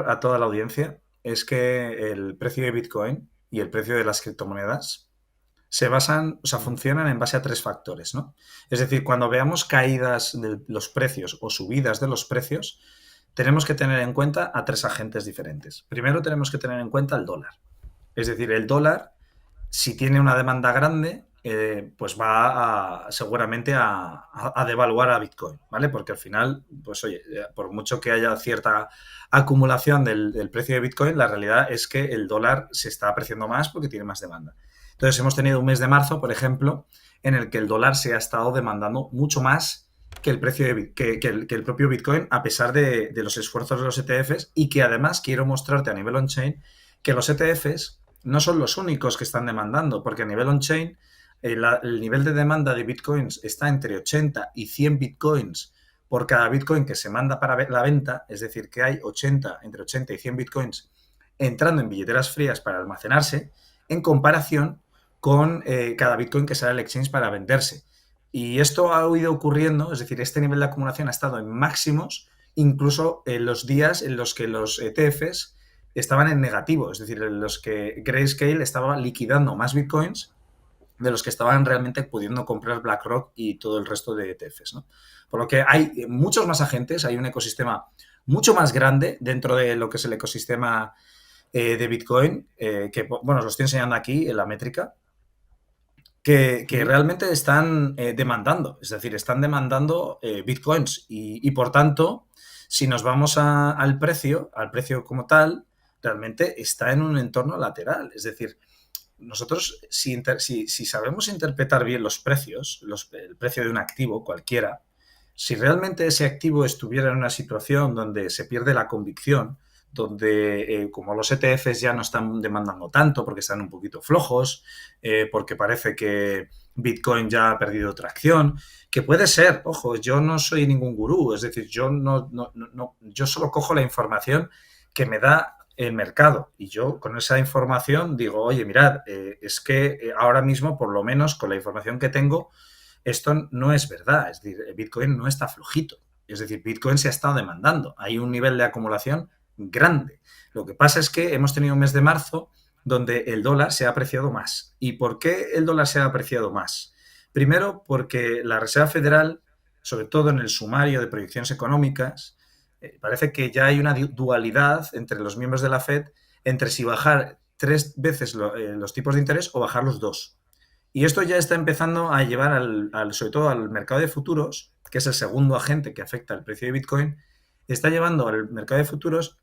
comentar a toda la audiencia es que el precio de Bitcoin y el precio de las criptomonedas se basan, o sea, Mm. funcionan en base a tres factores, ¿no? Es decir, cuando veamos caídas de los precios o subidas de los precios, tenemos que tener en cuenta a tres agentes diferentes. Primero tenemos que tener en cuenta el dólar. Es decir, el dólar, si tiene una demanda grande, pues va seguramente a devaluar a Bitcoin, ¿vale? Porque al final, pues oye, por mucho que haya cierta acumulación del precio de Bitcoin, la realidad es que el dólar se está apreciando más porque tiene más demanda. Entonces, hemos tenido un mes de marzo, por ejemplo, en el que el dólar se ha estado demandando mucho más que el precio que el propio Bitcoin, a pesar de los esfuerzos de los ETFs, y que además quiero mostrarte a nivel on-chain que los ETFs no son los únicos que están demandando, porque a nivel on-chain el nivel de demanda de bitcoins está entre 80 y 100 bitcoins por cada bitcoin que se manda para la venta, es decir, que hay entre 80 y 100 bitcoins entrando en billeteras frías para almacenarse, en comparación con cada bitcoin que sale al exchange para venderse. Y esto ha ido ocurriendo, es decir, este nivel de acumulación ha estado en máximos incluso en los días en los que los ETFs estaban en negativo, es decir, en los que Grayscale estaba liquidando más bitcoins de los que estaban realmente pudiendo comprar BlackRock y todo el resto de ETFs, ¿no? Por lo que hay muchos más agentes, hay un ecosistema mucho más grande dentro de lo que es el ecosistema de Bitcoin, que, bueno, os lo estoy enseñando aquí en la métrica, que Sí. realmente están demandando, es decir, están demandando bitcoins y, por tanto, si nos vamos al precio como tal, realmente está en un entorno lateral. Es decir, nosotros, si sabemos interpretar bien los precios, el precio de un activo cualquiera, si realmente ese activo estuviera en una situación donde se pierde la convicción, donde como los ETFs ya no están demandando tanto porque están un poquito flojos, porque parece que Bitcoin ya ha perdido tracción, que puede ser, ojo, yo no soy ningún gurú, es decir, yo yo solo cojo la información que me da el mercado y yo con esa información digo, oye, mirad, es que ahora mismo, por lo menos con la información que tengo, esto no es verdad, es decir, Bitcoin no está flojito, es decir, Bitcoin se ha estado demandando, hay un nivel de acumulación grande. Lo que pasa es que hemos tenido un mes de marzo donde el dólar se ha apreciado más. ¿Y por qué el dólar se ha apreciado más? Primero, porque la Reserva Federal, sobre todo en el sumario de proyecciones económicas, parece que ya hay una dualidad entre los miembros de la Fed entre si bajar tres veces los tipos de interés o bajar los dos. Y esto ya está empezando a llevar sobre todo al mercado de futuros, que es el segundo agente que afecta al precio de Bitcoin, está llevando al mercado de futuros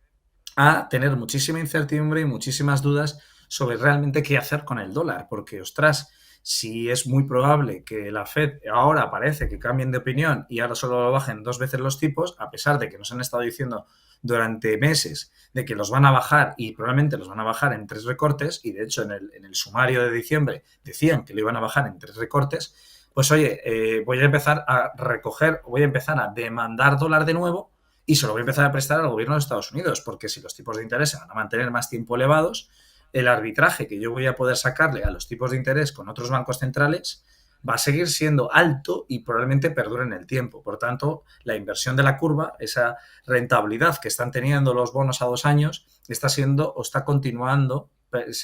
a tener muchísima incertidumbre y muchísimas dudas sobre realmente qué hacer con el dólar, porque, ostras, si es muy probable que la Fed ahora parece que cambien de opinión y ahora solo lo bajen dos veces los tipos, a pesar de que nos han estado diciendo durante meses de que los van a bajar y probablemente los van a bajar en tres recortes, y de hecho en el sumario de diciembre decían que lo iban a bajar en tres recortes, pues oye, voy a empezar a recoger, voy a empezar a demandar dólar de nuevo y se lo voy a empezar a prestar al gobierno de Estados Unidos, porque si los tipos de interés se van a mantener más tiempo elevados, el arbitraje que yo voy a poder sacarle a los tipos de interés con otros bancos centrales va a seguir siendo alto y probablemente perdure en el tiempo. Por tanto, la inversión de la curva, esa rentabilidad que están teniendo los bonos a 2 años, está siendo o está continuando,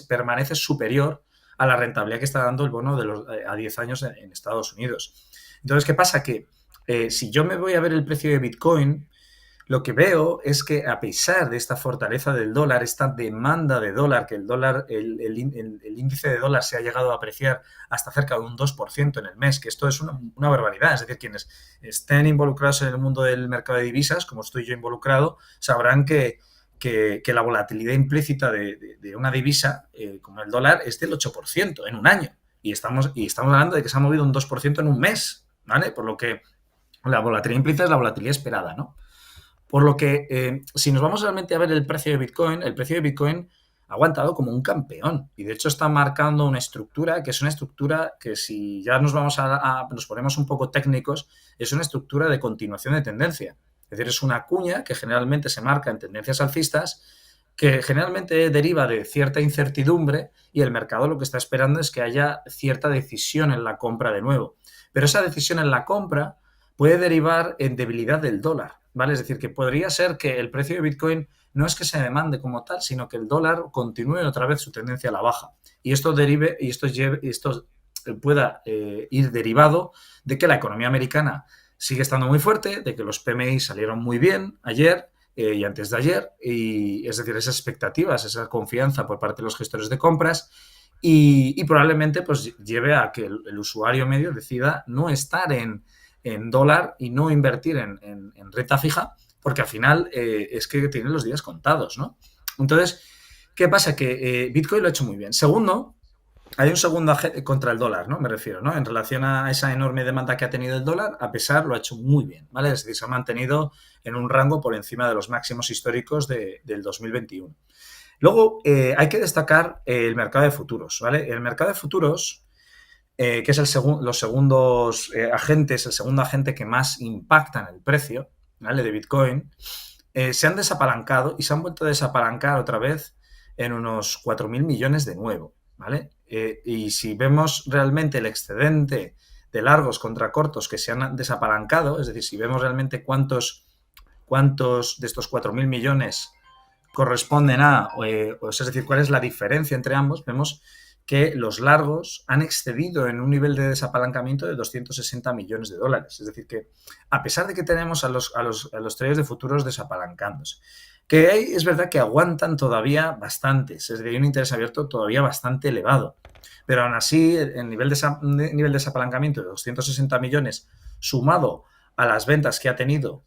permanece superior a la rentabilidad que está dando el bono a 10 años en Estados Unidos. Entonces, ¿qué pasa? Que si yo me voy a ver el precio de Bitcoin, lo que veo es que a pesar de esta fortaleza del dólar, esta demanda de dólar, que el dólar, el índice de dólar se ha llegado a apreciar hasta cerca de un 2% en el mes, que esto es una barbaridad. Es decir, quienes estén involucrados en el mundo del mercado de divisas, como estoy yo involucrado, sabrán que la volatilidad implícita de una divisa como el dólar es del 8% en un año. Y estamos hablando de que se ha movido un 2% en un mes, ¿vale? Por lo que la volatilidad implícita es la volatilidad esperada, ¿no? Por lo que, si nos vamos realmente a ver el precio de Bitcoin ha aguantado como un campeón y de hecho está marcando una estructura que es una estructura que, si ya nos ponemos un poco técnicos, es una estructura de continuación de tendencia. Es decir, es una cuña que generalmente se marca en tendencias alcistas, que generalmente deriva de cierta incertidumbre y el mercado lo que está esperando es que haya cierta decisión en la compra de nuevo. Pero esa decisión en la compra puede derivar en debilidad del dólar, ¿vale? Es decir, que podría ser que el precio de Bitcoin no es que se demande como tal, sino que el dólar continúe otra vez su tendencia a la baja. Y esto derive, y esto pueda ir derivado de que la economía americana sigue estando muy fuerte, de que los PMI salieron muy bien ayer y antes de ayer, y es decir, esas expectativas, esa confianza por parte de los gestores de compras, y probablemente pues lleve a que el usuario medio decida no estar en dólar y no invertir en renta fija, porque al final es que tiene los días contados, ¿no? Entonces, ¿qué pasa? Que Bitcoin lo ha hecho muy bien. Segundo, hay un segundo contra el dólar, ¿no? Me refiero, ¿no? En relación a esa enorme demanda que ha tenido el dólar, a pesar, lo ha hecho muy bien, ¿vale? Es decir, se ha mantenido en un rango por encima de los máximos históricos del 2021. Luego, hay que destacar el mercado de futuros, ¿vale? El mercado de futuros, que es los segundos agentes, el segundo agente que más impacta en el precio, ¿vale? De Bitcoin, se han desapalancado y se han vuelto a desapalancar otra vez en unos 4.000 millones de nuevo, ¿vale? Y si vemos realmente el excedente de largos contra cortos que se han desapalancado, es decir, si vemos realmente cuántos de estos 4.000 millones corresponden a, es decir, cuál es la diferencia entre ambos, vemos que los largos han excedido en un nivel de desapalancamiento de 260 millones de dólares. Es decir, que a pesar de que tenemos a los traders de futuros desapalancándose, que es verdad que aguantan todavía bastante, es decir, hay un interés abierto todavía bastante elevado, pero aún así el nivel de desapalancamiento de 260 millones sumado a las ventas que ha tenido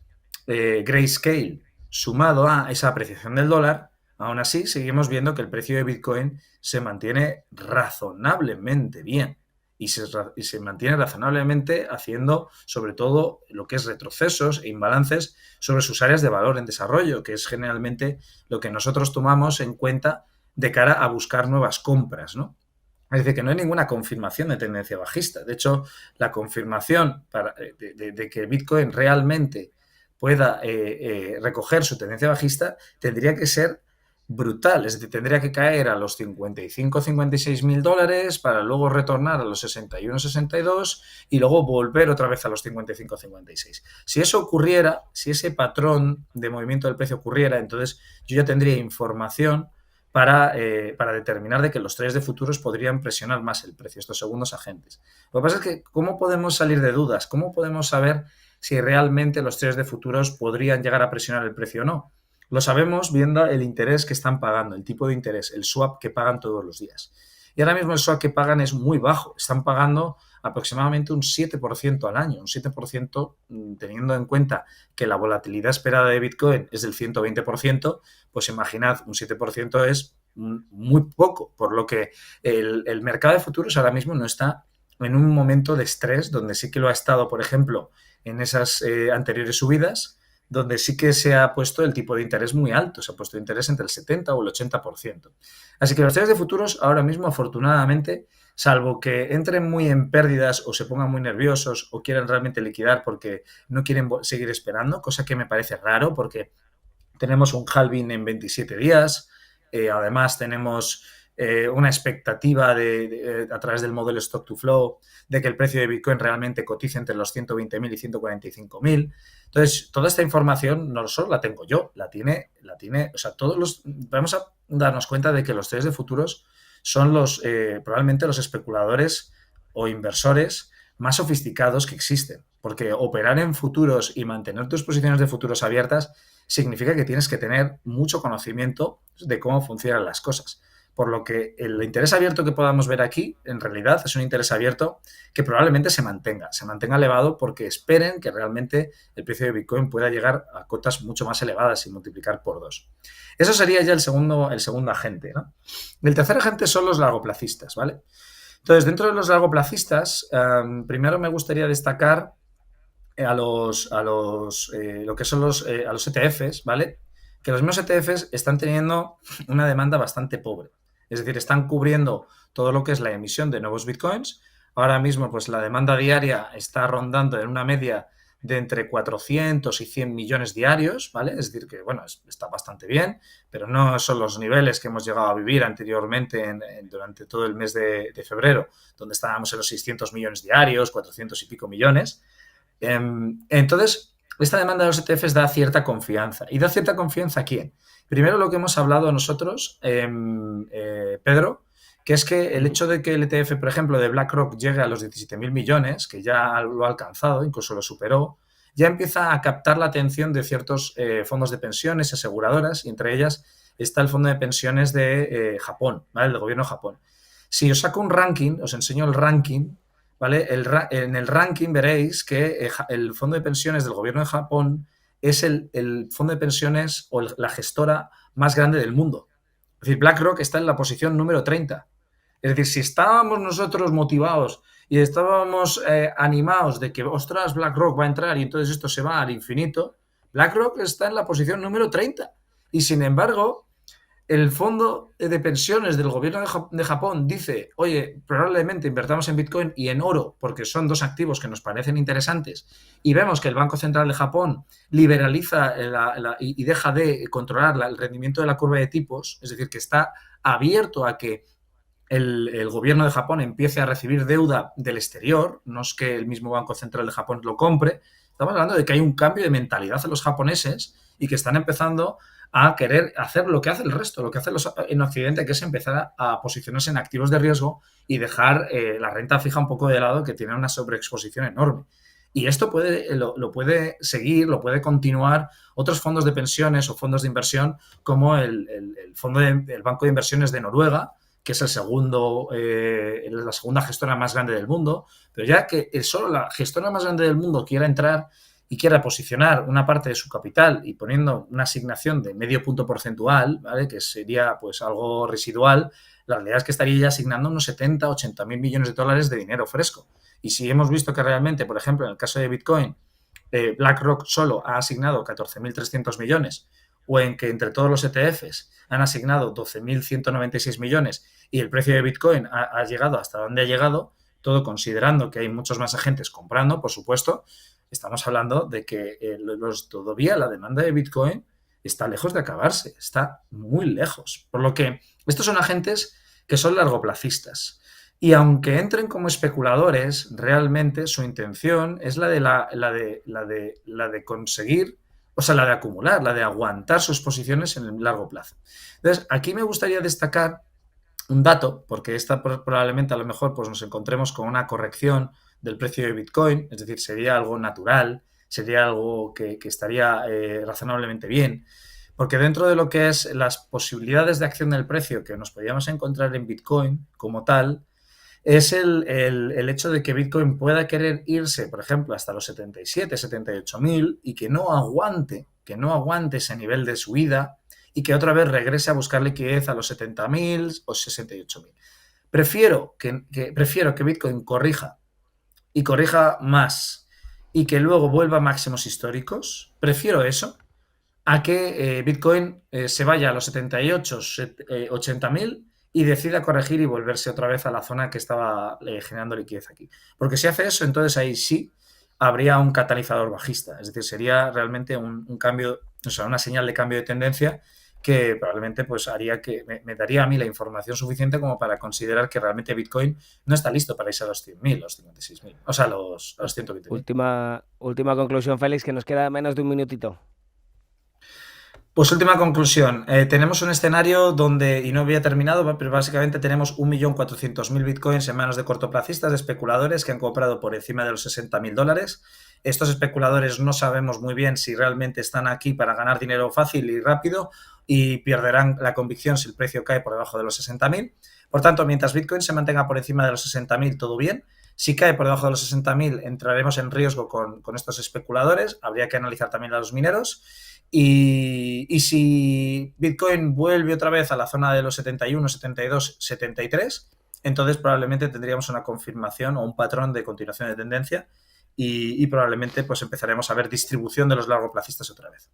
Grayscale, sumado a esa apreciación del dólar, aún así seguimos viendo que el precio de Bitcoin se mantiene razonablemente bien y se mantiene razonablemente haciendo sobre todo lo que es retrocesos e imbalances sobre sus áreas de valor en desarrollo, que es generalmente lo que nosotros tomamos en cuenta de cara a buscar nuevas compras, ¿no? Es decir, que no hay ninguna confirmación de tendencia bajista. De hecho, la confirmación de que Bitcoin realmente pueda recoger su tendencia bajista tendría que ser brutal. Es decir, tendría que caer a los 55, 56 mil dólares para luego retornar a los 61, 62 y luego volver otra vez a los 55, 56. Si eso ocurriera, si ese patrón de movimiento del precio ocurriera, entonces yo ya tendría información para determinar de que los traders de futuros podrían presionar más el precio, estos segundos agentes. Lo que pasa es que, ¿cómo podemos salir de dudas? ¿Cómo podemos saber si realmente los traders de futuros podrían llegar a presionar el precio o no? Lo sabemos viendo el interés que están pagando, el tipo de interés, el swap que pagan todos los días. Y ahora mismo el swap que pagan es muy bajo. Están pagando aproximadamente un 7% al año. Un 7% teniendo en cuenta que la volatilidad esperada de Bitcoin es del 120%, pues imaginad, un 7% es muy poco, por lo que el mercado de futuros ahora mismo no está en un momento de estrés, donde sí que lo ha estado, por ejemplo, en esas anteriores subidas, donde sí que se ha puesto el tipo de interés muy alto, se ha puesto interés entre el 70 o el 80%. Así que los traders de futuros ahora mismo, afortunadamente, salvo que entren muy en pérdidas o se pongan muy nerviosos o quieran realmente liquidar porque no quieren seguir esperando, cosa que me parece raro porque tenemos un halving en 27 días, además tenemos una expectativa a través del modelo Stock to Flow de que el precio de Bitcoin realmente cotice entre los 120.000 y 145.000. Entonces, toda esta información no solo la tengo yo, la tiene, o sea, vamos a darnos cuenta de que los traders de futuros son probablemente los especuladores o inversores más sofisticados que existen, porque operar en futuros y mantener tus posiciones de futuros abiertas significa que tienes que tener mucho conocimiento de cómo funcionan las cosas. Por lo que el interés abierto que podamos ver aquí, en realidad, es un interés abierto que probablemente se mantenga elevado porque esperen que realmente el precio de Bitcoin pueda llegar a cotas mucho más elevadas y multiplicar por 2. Eso sería ya el segundo agente, ¿no? El tercer agente son los largoplacistas, ¿vale? Entonces, dentro de los largoplacistas, primero me gustaría destacar lo que son a los ETFs, ¿vale? Que los mismos ETFs están teniendo una demanda bastante pobre. Es decir, están cubriendo todo lo que es la emisión de nuevos bitcoins. Ahora mismo, pues la demanda diaria está rondando en una media de entre 400 y 100 millones diarios, ¿vale? Es decir, que, bueno, está bastante bien, pero no son los niveles que hemos llegado a vivir anteriormente durante todo el mes de febrero, donde estábamos en los 600 millones diarios, 400 y pico millones. Entonces, esta demanda de los ETFs da cierta confianza. ¿Y da cierta confianza a quién? Primero lo que hemos hablado nosotros, Pedro, que es que el hecho de que el ETF, por ejemplo, de BlackRock llegue a los 17.000 millones, que ya lo ha alcanzado, incluso lo superó, ya empieza a captar la atención de ciertos fondos de pensiones, aseguradoras, y entre ellas está el fondo de pensiones de Japón, ¿vale? Del gobierno de Japón. Si os saco un ranking, os enseño el ranking, ¿vale? En el ranking veréis que el fondo de pensiones del gobierno de Japón es el fondo de pensiones o la gestora más grande del mundo. Es decir, BlackRock está en la posición número 30. Es decir, si estábamos nosotros motivados y estábamos animados de que, ostras, BlackRock va a entrar y entonces esto se va al infinito, BlackRock está en la posición número 30. Y sin embargo, el fondo de pensiones del gobierno de Japón dice, oye, probablemente invertamos en Bitcoin y en oro, porque son dos activos que nos parecen interesantes, y vemos que el Banco Central de Japón liberaliza y deja de controlar el rendimiento de la curva de tipos, es decir, que está abierto a que el gobierno de Japón empiece a recibir deuda del exterior, no es que el mismo Banco Central de Japón lo compre, estamos hablando de que hay un cambio de mentalidad en los japoneses y que están empezando a querer hacer lo que hace el resto, lo que hacen los en Occidente, que es empezar a posicionarse en activos de riesgo y dejar la renta fija un poco de lado, que tiene una sobreexposición enorme. Y esto lo puede seguir, lo puede continuar otros fondos de pensiones o fondos de inversión, como el fondo del Banco de Inversiones de Noruega, que es la segunda gestora más grande del mundo, pero ya que solo la gestora más grande del mundo quiera entrar y quiera posicionar una parte de su capital y poniendo una asignación de medio punto porcentual, ¿vale? Que sería pues algo residual, la realidad es que estaría ya asignando unos 70, 80 mil millones de dólares de dinero fresco. Y si hemos visto que realmente, por ejemplo, en el caso de Bitcoin, BlackRock solo ha asignado 14.300 millones, o en que entre todos los ETFs han asignado 12.196 millones y el precio de Bitcoin ha llegado hasta donde ha llegado, todo considerando que hay muchos más agentes comprando, por supuesto, estamos hablando de que todavía la demanda de Bitcoin está lejos de acabarse, está muy lejos. Por lo que estos son agentes que son largoplacistas. Y aunque entren como especuladores, realmente su intención es la de conseguir, o sea, la de acumular, la de aguantar sus posiciones en el largo plazo. Entonces, aquí me gustaría destacar un dato, porque esta probablemente a lo mejor pues nos encontremos con una corrección del precio de Bitcoin, es decir, sería algo natural, sería algo que estaría razonablemente bien, porque dentro de lo que es las posibilidades de acción del precio que nos podríamos encontrar en Bitcoin como tal, es el hecho de que Bitcoin pueda querer irse, por ejemplo, hasta los 77, 78 mil y que no aguante ese nivel de subida y que otra vez regrese a buscar liquidez a los 70.000 o 68.000. Prefiero que Bitcoin corrija y corrija más y que luego vuelva a máximos históricos. Prefiero eso a que Bitcoin se vaya a los 78, 80.000 y decida corregir y volverse otra vez a la zona que estaba generando liquidez aquí. Porque si hace eso, entonces ahí sí habría un catalizador bajista. Es decir, sería realmente un cambio, o sea, una señal de cambio de tendencia que probablemente pues haría que me daría a mí la información suficiente como para considerar que realmente Bitcoin no está listo para irse a los 100.000, los 56.000, o sea, a los 120.000. Última conclusión, Félix, que nos queda menos de un minutito. Pues última conclusión. Tenemos un escenario donde, y no había terminado, pero básicamente tenemos 1.400.000 bitcoins en manos de cortoplacistas, de especuladores que han comprado por encima de los 60.000 dólares. Estos especuladores no sabemos muy bien si realmente están aquí para ganar dinero fácil y rápido y perderán la convicción si el precio cae por debajo de los 60.000. Por tanto, mientras Bitcoin se mantenga por encima de los 60.000, todo bien. Si cae por debajo de los 60.000, entraremos en riesgo con estos especuladores. Habría que analizar también a los mineros. Y si Bitcoin vuelve otra vez a la zona de los 71, 72, 73, entonces probablemente tendríamos una confirmación o un patrón de continuación de tendencia y probablemente pues empezaremos a ver distribución de los largoplacistas otra vez.